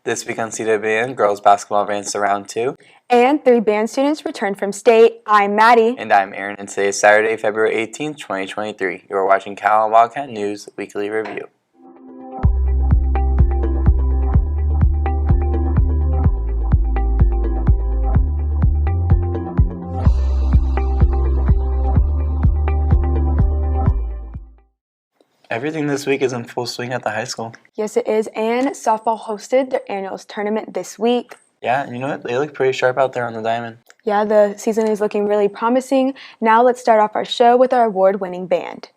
This week on CWN, girls basketball advanced to round 2. And 3 band students returned from state. I'm Maddie. And I'm Aaron, and today is Saturday, February 18th, 2023. You are watching Calallen Wildcat News Weekly Review. Everything this week is in full swing at the high school. Yes, it is. And softball hosted their annuals tournament this week. Yeah, and you know what? They look pretty sharp out there on the diamond. Yeah, the season is looking really promising. Now let's start off our show with our award-winning band.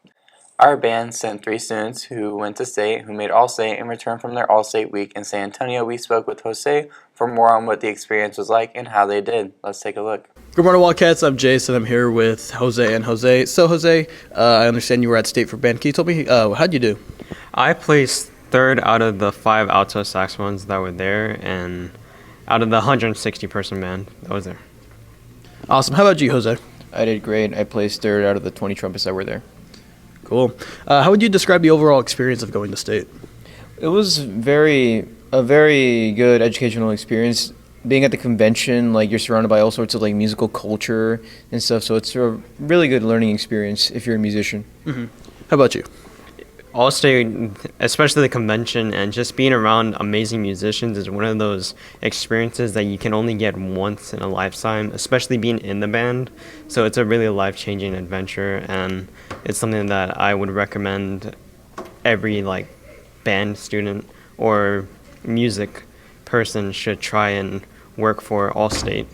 Our band sent 3 students who went to state, who made All-State, and returned from their All-State week in San Antonio. We spoke with Jose for more on what the experience was like and how they did. Let's take a look. Good morning, Wildcats. I'm Jason. I'm here with Jose and Jose. So, Jose, I understand you were at state for band. Can you tell me, how'd you do? I placed 3rd out of the 5 alto saxophones that were there, and out of the 160-person band that was there. Awesome. How about you, Jose? I did great. I placed 3rd out of the 20 trumpets that were there. Cool. How would you describe the overall experience of going to state? It was a very good educational experience. Being at the convention, like, you're surrounded by all sorts of like musical culture and stuff, so it's a really good learning experience if you're a musician. Mm-hmm. How about you? All-State, especially the convention, and just being around amazing musicians is one of those experiences that you can only get once in a lifetime, especially being in the band. So it's a really life-changing adventure, and it's something that I would recommend every band student or music person should try and work for All-State.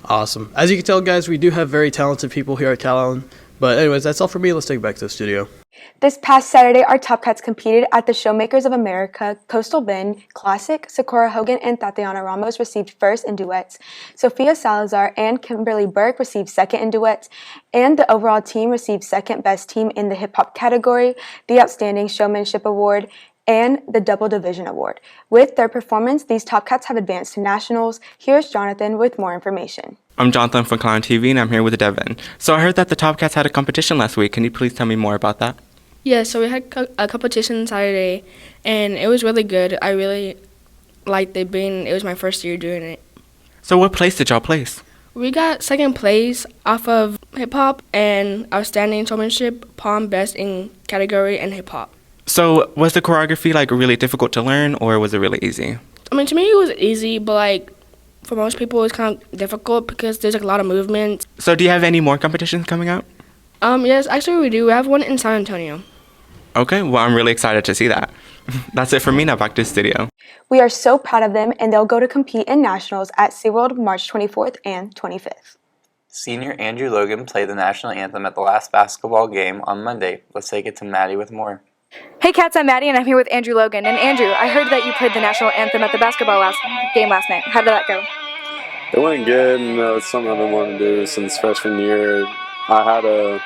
Awesome. As you can tell, guys, we do have very talented people here at Calallen. But anyways, that's all for me. Let's take it back to the studio. This past Saturday, our Top Cats competed at the Showmakers of America Coastal Bend Classic. Sakura Hogan and Tatiana Ramos received 1st in duets. Sophia Salazar and Kimberly Burke received 2nd in duets. And the overall team received 2nd best team in the hip-hop category, the Outstanding Showmanship Award, and the Double Division Award. With their performance, these Top Cats have advanced to nationals. Here's Jonathan with more information. I'm Jonathan from Calallen TV, and I'm here with Devin. So I heard that the Top Cats had a competition last week. Can you please tell me more about that? Yeah, so we had a competition Saturday, and it was really good. I really liked it being, it was my first year doing it. So what place did y'all place? We got 2nd place off of hip-hop and Outstanding Showmanship, Palm Best in category, and hip-hop. So was the choreography really difficult to learn, or was it really easy? I mean, to me it was easy, but for most people it's kind of difficult because there's a lot of movement. So do you have any more competitions coming up? Yes, actually we do. We have one in San Antonio. Okay, well, I'm really excited to see that. That's it for me. Now back to the studio. We are so proud of them, and they'll go to compete in nationals at SeaWorld March 24th and 25th. Senior Andrew Logan played the national anthem at the last basketball game on Monday. Let's take it to Maddie with more. Hey Cats, I'm Maddie and I'm here with Andrew Logan. And Andrew, I heard that you played the national anthem at the basketball game last night. How did that go? It went good, and it's something I've been wanting to do since freshman year. I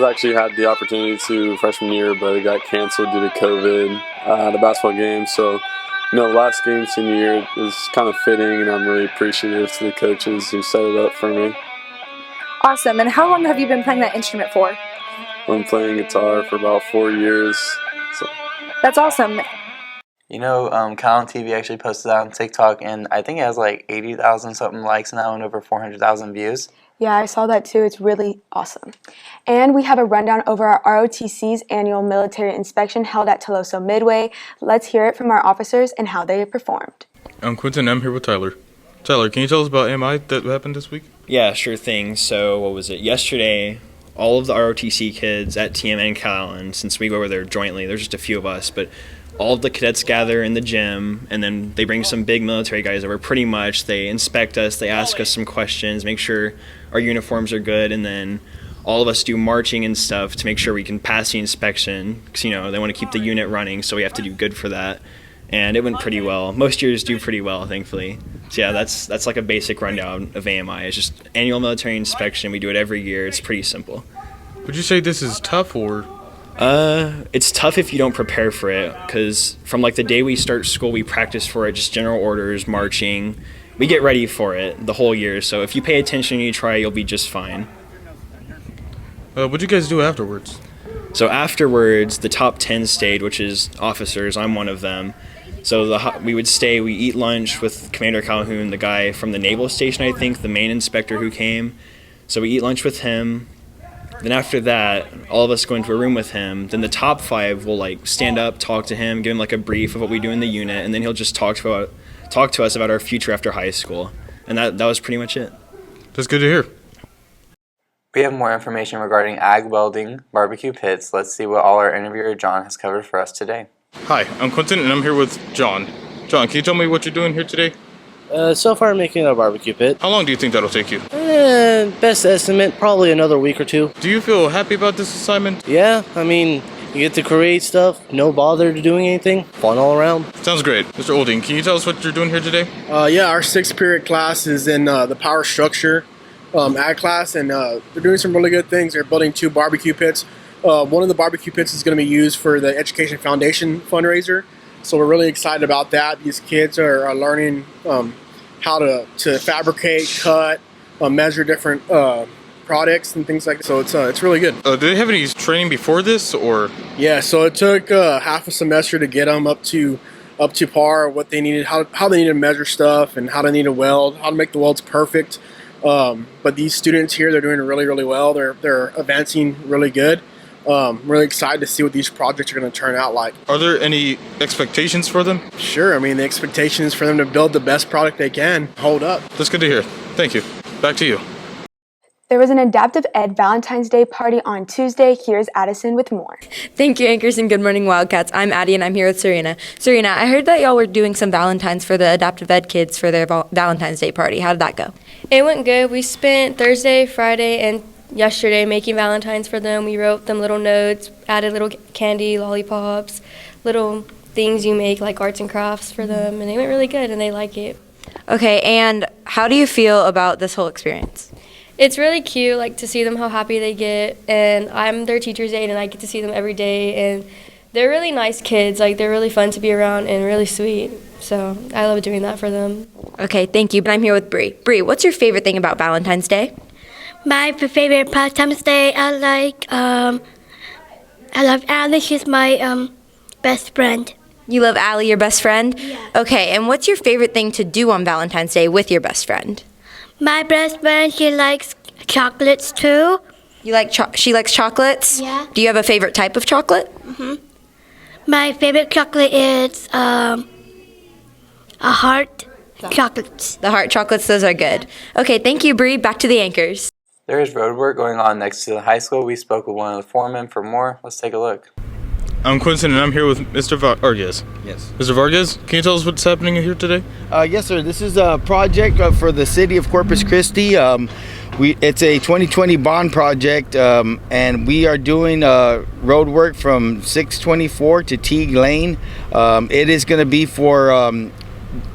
actually had the opportunity to freshman year, but it got canceled due to COVID. I had a basketball game, so last game senior year was kind of fitting, and I'm really appreciative to the coaches who set it up for me. Awesome. And how long have you been playing that instrument for? I'm playing guitar for about 4 years. So. That's awesome. You know, Calallen TV actually posted that on TikTok, and I think it has 80,000 something likes now and over 400,000 views. Yeah, I saw that too. It's really awesome. And we have a rundown over our ROTC's annual military inspection held at Toloso Midway. Let's hear it from our officers and how they performed. I'm Quentin. I'm here with Tyler. Tyler, can you tell us about MI that happened this week? Yeah, sure thing. So, what was it? Yesterday, all of the ROTC kids at TM and Calallen, since we go over there jointly, there's just a few of us, but all of the cadets gather in the gym, and then they bring some big military guys over. Pretty much, they inspect us, they ask us some questions, make sure our uniforms are good, and then all of us do marching and stuff to make sure we can pass the inspection, because, they want to keep the unit running, so we have to do good for that. And it went pretty well. Most years do pretty well, thankfully. So yeah, that's a basic rundown of AMI. It's just annual military inspection. We do it every year. It's pretty simple. Would you say this is tough, or? It's tough if you don't prepare for it, because from the day we start school, we practice for it, just general orders, marching. We get ready for it the whole year. So if you pay attention and you try, you'll be just fine. What'd you guys do afterwards? So afterwards, the top 10 stayed, which is officers. I'm one of them. So we would stay, we eat lunch with Commander Calhoun, the guy from the naval station, I think, the main inspector who came. So we eat lunch with him. Then after that, all of us go into a room with him. Then the top 5 will like stand up, talk to him, give him like a brief of what we do in the unit, and then he'll just talk to us about our future after high school. And that was pretty much it. That's good to hear. We have more information regarding ag welding barbecue pits. Let's see what all our interviewer John has covered for us today. Hi, I'm Quentin and I'm here with John. John, can you tell me what you're doing here today? So far I'm making a barbecue pit. How long do you think that'll take you? Best estimate, probably another week or 2. Do you feel happy about this assignment? Yeah, I mean, you get to create stuff, no bother to doing anything, fun all around. Sounds great. Mr. Olding, can you tell us what you're doing here today? Yeah, our 6th period class is in the power structure ag class, and they're doing some really good things. They're building 2 barbecue pits. One of the barbecue pits is going to be used for the Education Foundation fundraiser, so we're really excited about that. These kids are learning how to fabricate, cut, measure different products and things like that. So it's really good. Did they have any training before this, or? Yeah, so it took half a semester to get them up to par, what they needed, how they need to measure stuff, and how they need to weld, how to make the welds perfect. But these students here, they're doing really, really well. They're advancing really good. I'm really excited to see what these projects are going to turn out like. Are there any expectations for them? Sure. I mean, the expectation is for them to build the best product they can. Hold up. That's good to hear. Thank you. Back to you. There was an Adaptive Ed Valentine's Day party on Tuesday. Here's Addison with more. Thank you, anchors, and good morning, Wildcats. I'm Addie, and I'm here with Serena. Serena, I heard that y'all were doing some Valentines for the Adaptive Ed kids for their Valentine's Day party. How did that go? It went good. We spent Thursday, Friday, and yesterday making Valentines for them. We wrote them little notes, added little candy, lollipops, little things you make like arts and crafts for them, and they went really good, and they like it. Okay, and how do you feel about this whole experience? It's really cute, like to see them how happy they get, and I'm their teacher's aide, and I get to see them every day, and they're really nice kids. Like, they're really fun to be around and really sweet, so I love doing that for them. Okay, thank you. I'm here with Bree. Bree, what's your favorite thing about Valentine's Day? My favorite Valentine's Day, I love Allie. She's my best friend. You love Allie, your best friend? Yeah. Okay, and what's your favorite thing to do on Valentine's Day with your best friend? My best friend, she likes chocolates too. You like she likes chocolates? Yeah. Do you have a favorite type of chocolate? Mm-hmm. My favorite chocolate is a heart chocolates. The heart chocolates, those are good. Okay, thank you, Bree. Back to the anchors. There is road work going on next to the high school. We spoke with one of the foremen for more. Let's take a look. I'm Quinton, and I'm here with Mr. Vargas. Yes. Mr. Vargas, can you tell us what's happening here today? Yes, sir. This is a project for the city of Corpus Christi. It's a 2020 bond project, and we are doing road work from 624 to Teague Lane. It is going to be for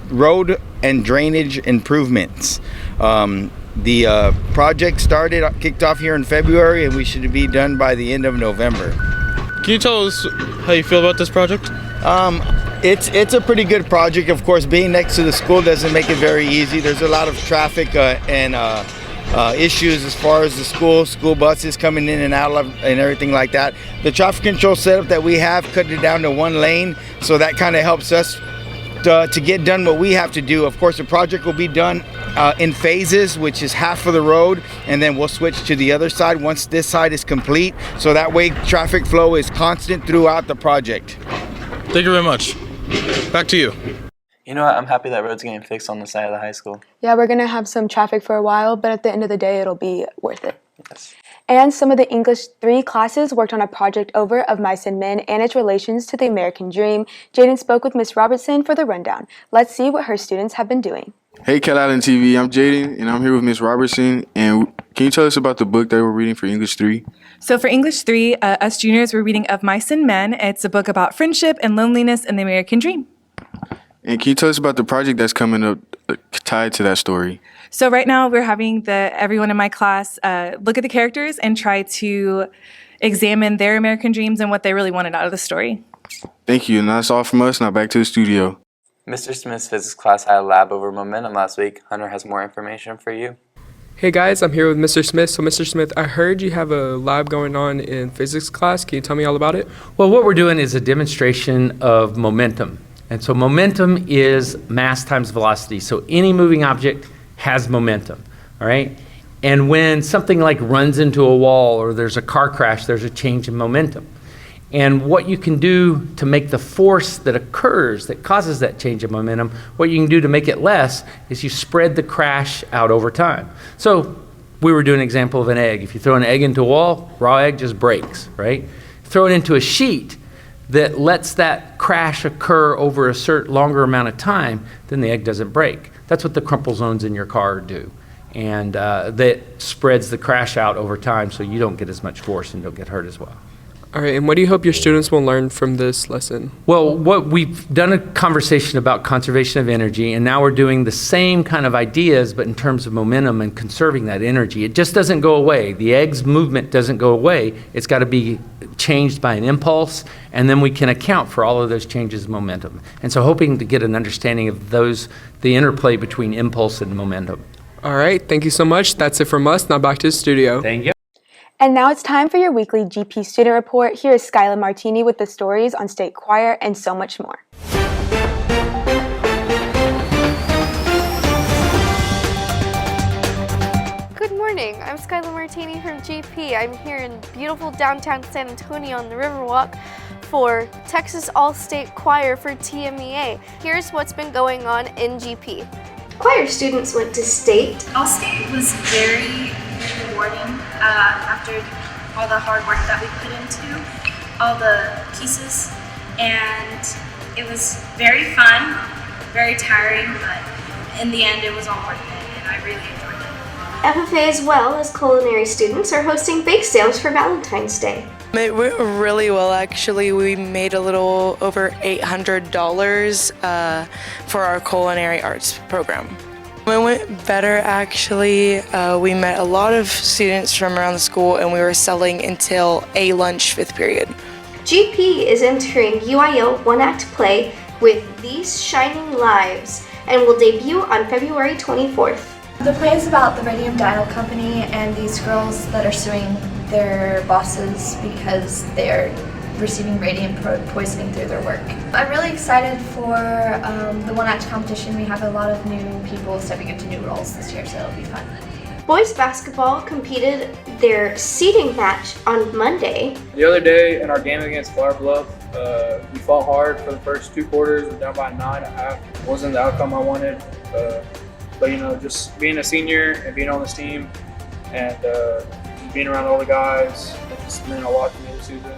road and drainage improvements. The project kicked off here in February, and we should be done by the end of November. Can you tell us how you feel about this project? It's a pretty good project. Of course, being next to the school doesn't make it very easy. There's a lot of traffic and issues as far as the school buses coming in and out and everything like that. The traffic control setup that we have cut it down to 1 lane, so that kind of helps us to get done what we have to do. Of course, the project will be done in phases, which is half of the road, and then we'll switch to the other side once this side is complete, so that way traffic flow is constant throughout the project. Thank you very much. Back to you. You know what? I'm happy that road's getting fixed on the side of the high school. Yeah, we're going to have some traffic for a while, but at the end of the day, it'll be worth it. Yes. And some of the English 3 classes worked on a project over of mice and men and its relations to the American dream. Jaden spoke with Miss Robertson for the rundown. Let's see what her students have been doing. Hey, Calallen TV, I'm Jaden, and I'm here with Miss Robertson. And can you tell us about the book that we're reading for English 3? So for English 3, us juniors, we're reading Of Mice and Men. It's a book about friendship and loneliness and the American dream. And can you tell us about the project that's coming up tied to that story? So right now we're having everyone in my class look at the characters and try to examine their American dreams and what they really wanted out of the story. Thank you, and that's all from us. Now back to the studio. Mr. Smith's physics class had a lab over momentum last week. Hunter has more information for you. Hey guys, I'm here with Mr. Smith. So Mr. Smith, I heard you have a lab going on in physics class. Can you tell me all about it? Well, what we're doing is a demonstration of momentum. And so momentum is mass times velocity. So any moving object has momentum, all right? And when something like runs into a wall or there's a car crash, there's a change in momentum. And what you can do to make the force that occurs that causes that change of momentum, what you can do to make it less is you spread the crash out over time. So we were doing an example of an egg. If you throw an egg into a wall, raw egg just breaks, right? Throw it into a sheet that lets that crash occur over a certain longer amount of time, then the egg doesn't break. That's what the crumple zones in your car do. And that spreads the crash out over time so you don't get as much force and don't get hurt as well. All right, and what do you hope your students will learn from this lesson? Well, what we've done a conversation about conservation of energy, and now we're doing the same kind of ideas, but in terms of momentum and conserving that energy. It just doesn't go away. The egg's movement doesn't go away. It's got to be changed by an impulse, and then we can account for all of those changes in momentum. And so hoping to get an understanding of those, the interplay between impulse and momentum. All right, thank you so much. That's it from us. Now back to the studio. Thank you. And now it's time for your weekly GP Student Report. Here is Skyla Martini with the stories on state choir and so much more. Good morning, I'm Skyla Martini from GP. I'm here in beautiful downtown San Antonio on the Riverwalk for Texas All-State Choir for TMEA. Here's what's been going on in GP. Choir students went to state. All-State was very rewarding after all the hard work that we put into all the pieces, and it was very fun, very tiring, but in the end it was all worth it, and I really enjoyed it. FFA as well as culinary students are hosting bake sales for Valentine's Day. It went really well, actually. We made a little over $800 for our culinary arts program. It went better, actually. We met a lot of students from around the school, and we were selling until a lunch 5th period. GP is entering UIL one-act play with These Shining Lives and will debut on February 24th. The play is about the Radium Dial Company and these girls that are suing their bosses because they're receiving radium poisoning through their work. I'm really excited for the one-act competition. We have a lot of new people stepping into new roles this year, so it'll be fun. Boys basketball competed their seeding match on Monday. The other day in our game against Flower Bluff, we fought hard for the first 2 quarters. We were down by 9 at half. It wasn't the outcome I wanted, but you know, just being a senior and being on this team and being around all the guys, it just meant a lot to me this season.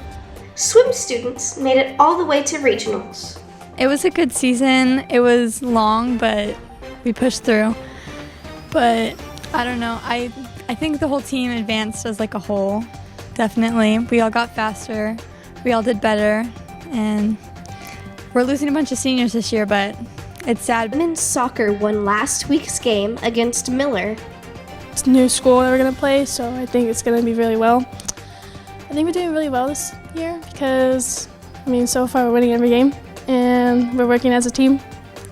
Swim students made it all the way to regionals. It was a good season. It was long, but we pushed through. But I don't know. I think the whole team advanced as like a whole. Definitely. We all got faster. We all did better. And we're losing a bunch of seniors this year, but it's sad. Women's soccer won last week's game against Miller. It's a new school that we're going to play, so I think it's going to be really well. I think we're doing really well this year because, I mean, so far we're winning every game and we're working as a team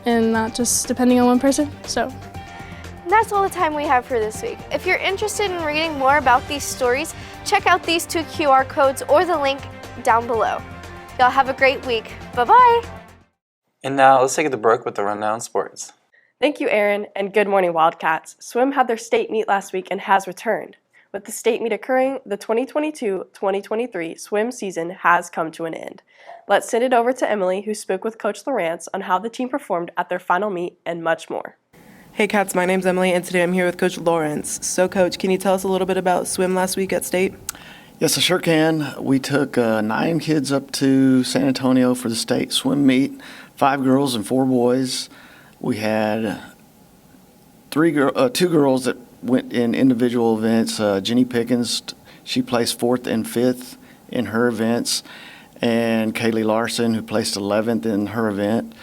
and not just depending on one person, so. And that's all the time we have for this week. If you're interested in reading more about these stories, check out these 2 QR codes or the link down below. Y'all have a great week. Bye-bye. And now let's take the break with the rundown sports. Thank you, Aaron, and good morning, Wildcats. Swim had their state meet last week and has returned. With the state meet occurring, the 2022-2023 swim season has come to an end. Let's send it over to Emily, who spoke with Coach Lawrence on how the team performed at their final meet and much more. Hey Cats, my name's Emily and today I'm here with Coach Lawrence. So Coach, can you tell us a little bit about swim last week at state? Yes, I sure can. We took 9 kids up to San Antonio for the state swim meet, 5 girls and 4 boys. We had 2 girls that went in individual events. Jenny Pickens, she placed 4th and 5th in her events, and Kaylee Larson, who placed 11th in her event.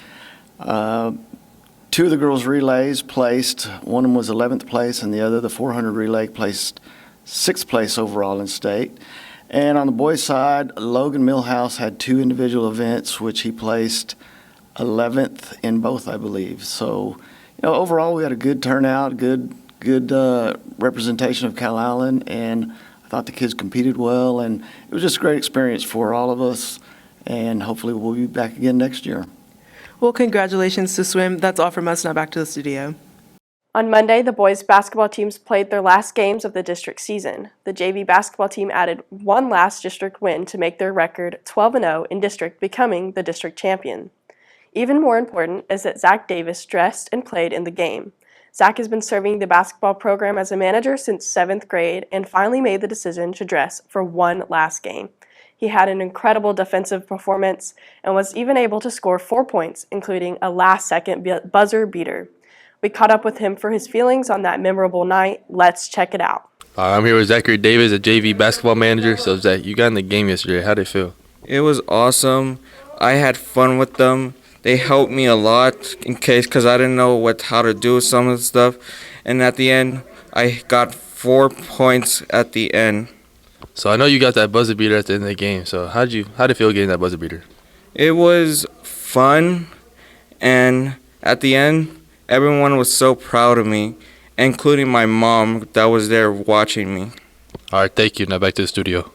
2 of the girls' relays placed. One of them was 11th place, and the other, the 400 relay, placed 6th place overall in state. And on the boys' side, Logan Millhouse had 2 individual events, which he placed 11th in both, I believe. So, overall, we had a good turnout, good representation of Calallen, and I thought the kids competed well, and it was just a great experience for all of us, and hopefully we'll be back again next year. Well, congratulations to swim. That's all from us. Now back to the studio. On Monday, the boys basketball teams played their last games of the district season. The JV basketball team added one last district win to make their record 12-0 in district, becoming the district champion. Even more important is that Zach Davis dressed and played in the game. Zach has been serving the basketball program as a manager since 7th grade and finally made the decision to dress for one last game. He had an incredible defensive performance and was even able to score 4 points, including a last-second buzzer beater. We caught up with him for his feelings on that memorable night. Let's check it out. I'm here with Zachary Davis, a JV basketball manager. So, Zach, you got in the game yesterday. How did it feel? It was awesome. I had fun with them. They helped me a lot because I didn't know how to do some of the stuff. And at the end, I got 4 points at the end. So I know you got that buzzer beater at the end of the game. So how'd it feel getting that buzzer beater? It was fun, and at the end, everyone was so proud of me, including my mom that was there watching me. All right, thank you. Now back to the studio.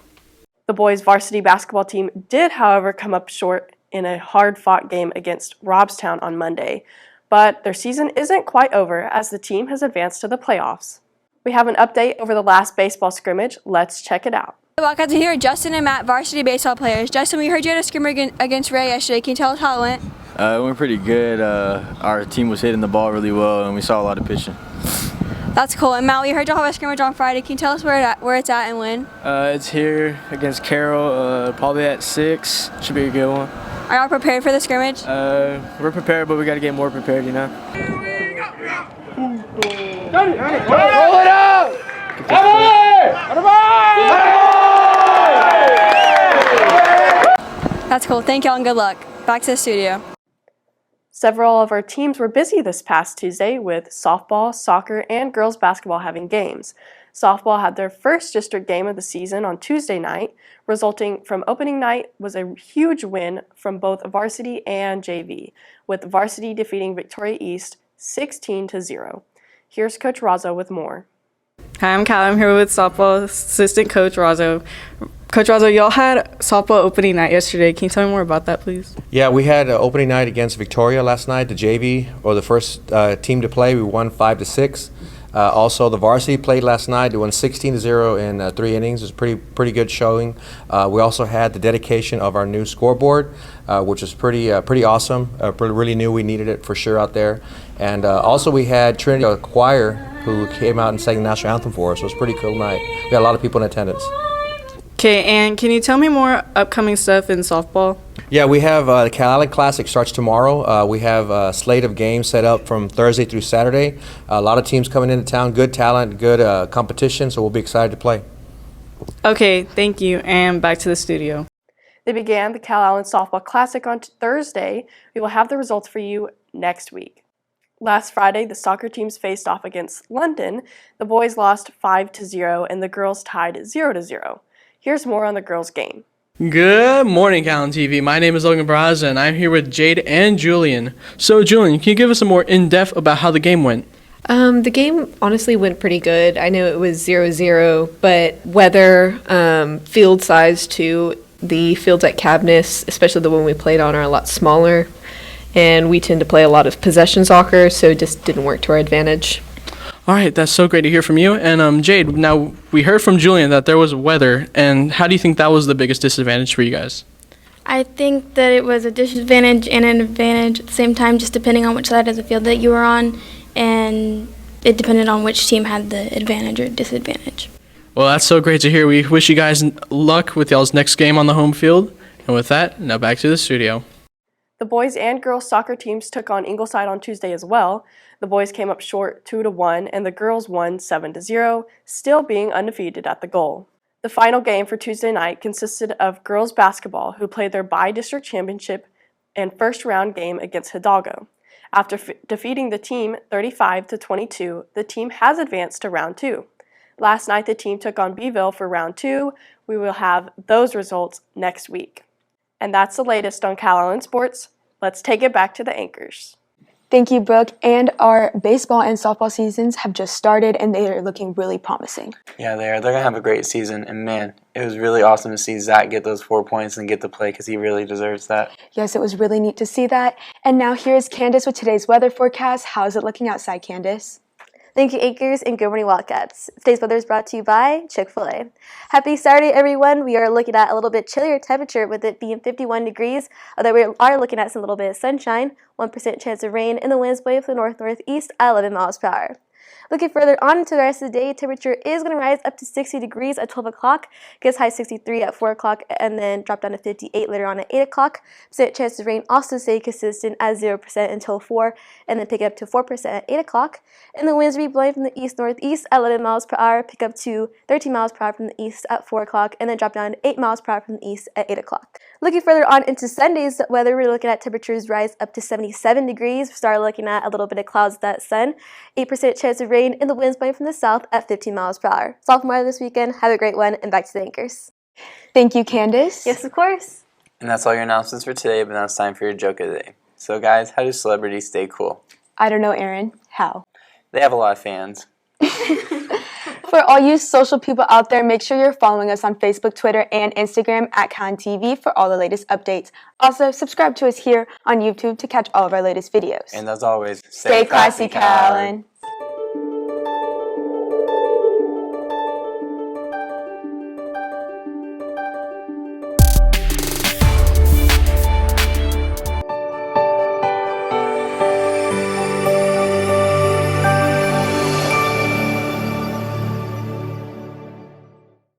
The boys' varsity basketball team did, however, come up short in a hard-fought game against Robstown on Monday, but their season isn't quite over as the team has advanced to the playoffs. We have an update over the last baseball scrimmage. Let's check it out. Welcome to here, Justin and Matt, varsity baseball players. Justin, we heard you had a scrimmage against Ray yesterday. Can you tell us how it went? It went pretty good. Our team was hitting the ball really well, and we saw a lot of pitching. That's cool. And Matt, we heard y'all have a scrimmage on Friday. Can you tell us where it's at and when? It's here against Carroll, probably at 6. Should be a good one. Are y'all prepared for the scrimmage? We're prepared, but we got to get more prepared, you know? Roll it out! That's cool. Thank y'all and good luck. Back to the studio. Several of our teams were busy this past Tuesday with softball, soccer, and girls basketball having games. Softball had their first district game of the season on Tuesday night, resulting from opening night was a huge win from both varsity and JV, with varsity defeating Victoria East 16-0. Here's Coach Razzo with more. Hi, I'm Cal. I'm here with softball assistant Coach Razzo. Coach Razzo, y'all had softball opening night yesterday. Can you tell me more about that, please? Yeah, we had opening night against Victoria last night, the JV, or the first team to play. We won 5-6. Also, the varsity played last night. They won 16-0 in 3 innings. It was pretty good showing. We also had the dedication of our new scoreboard, which was pretty awesome. Really knew we needed it for sure out there. And also we had Trinity Choir who came out and sang the national anthem for us. So it was a pretty cool night. We had a lot of people in attendance. Okay, and can you tell me more upcoming stuff in softball? Yeah, we have the Calallen Classic starts tomorrow. We have a slate of games set up from Thursday through Saturday. A lot of teams coming into town, good talent, good competition, so we'll be excited to play. Okay, thank you, and back to the studio. They began the Calallen Softball Classic on Thursday. We will have the results for you next week. Last Friday, the soccer teams faced off against London. The boys lost 5-0 and the girls tied 0-0. Here's more on the girls' game. Good morning, Calallen TV. My name is Logan Braza, and I'm here with Jade and Julian. So, Julian, can you give us some more in-depth about how the game went? The game honestly went pretty good. I know it was 0-0, but weather, field size too. The fields at Cabness, especially the one we played on, are a lot smaller. And we tend to play a lot of possession soccer, so it just didn't work to our advantage. All right, that's so great to hear from you. And Jade, now we heard from Julian that there was weather, and how do you think that was the biggest disadvantage for you guys? I think that it was a disadvantage and an advantage at the same time, just depending on which side of the field that you were on, and it depended on which team had the advantage or disadvantage. Well, that's so great to hear. We wish you guys luck with y'all's next game on the home field. And with that, now back to the studio. The boys and girls soccer teams took on Ingleside on Tuesday as well. The boys came up short 2-1 and the girls won 7-0, still being undefeated at the goal. The final game for Tuesday night consisted of girls basketball, who played their bi-district championship and first round game against Hidalgo. After defeating the team 35-22, the team has advanced to round 2. Last night the team took on Beeville for round 2. We will have those results next week. And that's the latest on Calallen Sports. Let's take it back to the anchors. Thank you, Brooke. And our baseball and softball seasons have just started, and they are looking really promising. Yeah, they are. They're going to have a great season. And, man, it was really awesome to see Zach get those 4 points and get to play because he really deserves that. Yes, it was really neat to see that. And now here's Candace with today's weather forecast. How is it looking outside, Candace? Thank you, Anchors, and good morning, Wildcats. Today's weather is brought to you by Chick-fil-A. Happy Saturday, everyone. We are looking at a little bit chillier temperature with it being 51 degrees, although we are looking at some little bit of sunshine, 1% chance of rain, and the winds blowing from the north-northeast at 11 miles per hour. Looking further on into the rest of the day, temperature is going to rise up to 60 degrees at 12 o'clock, gets high 63 at 4 o'clock, and then drop down to 58 later on at 8 o'clock. Percent chance of rain also stay consistent at 0% until 4, and then pick up to 4% at 8 o'clock. And the winds will be blowing from the east-northeast at 11 miles per hour, pick up to 13 miles per hour from the east at 4 o'clock, and then drop down to 8 miles per hour from the east at 8 o'clock. Looking further on into Sunday's weather, we're looking at temperatures rise up to 77 degrees. We start looking at a little bit of clouds with that sun, 8% chance of rain, and the winds blowing from the south at 15 miles per hour. That's all from weather this weekend. Have a great one, and back to the Anchors. Thank you, Candace. Yes, of course. And that's all your announcements for today, but now it's time for your joke of the day. So, guys, how do celebrities stay cool? I don't know, Aaron. How? They have a lot of fans. For all you social people out there, make sure you're following us on Facebook, Twitter, and Instagram at CalallenTV for all the latest updates. Also, subscribe to us here on YouTube to catch all of our latest videos. And as always, stay classy, Calallen.